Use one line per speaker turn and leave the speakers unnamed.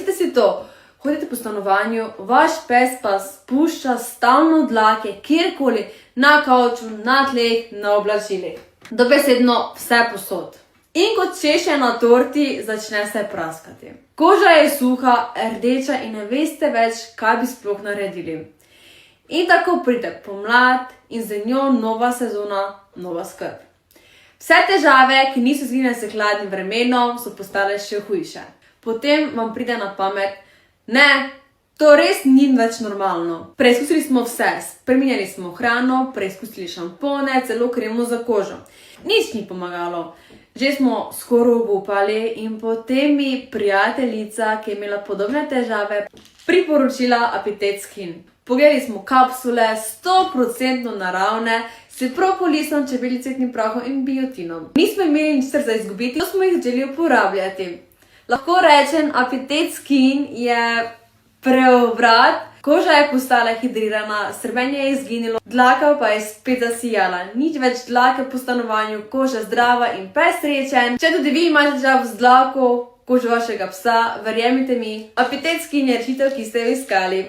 Zamislite si to, hodite po stanovanju, vaš pes pa spušča stalno dlake kjerkoli, na kavču, na tleh, na oblačilih. Dobesedno vse posod. In kot češnja na torti začne se praskati. Koža je suha, rdeča in ne veste več, kaj bi sploh naredili. In tako pride pomlad in z njo nova sezona, nova skrb. Vse težave, ki niso izginile s hladnim vremenom, so postale še hujše. Potem vam pride na pamet, ne, to res ni več normalno. Preizkusili smo vse, spreminjali smo hrano, preizkusili šampone, celo kremo za kožo. Nič ni pomagalo. Že smo skoraj obupali in potem mi prijateljica, ki je imela podobne težave, priporočila Apitet Skin. Pogledali smo kapsule, 100% naravne, s propolisom, čebelicetnim prahom in biotinom. Nismo imeli ničesar za izgubiti, to smo jih želeli uporabljati. Lahko rečem, Apitet Skin je preobrat, koža je postala hidrirana, srbenje je izginilo, dlaka pa je spet zasijala. Nič več dlake po stanovanju, koža zdrava in pes srečen. Če tudi vi imate težav z dlako, kožo vašega psa, verjemite mi, Apitet Skin je rešitev, ki ste jo iskali.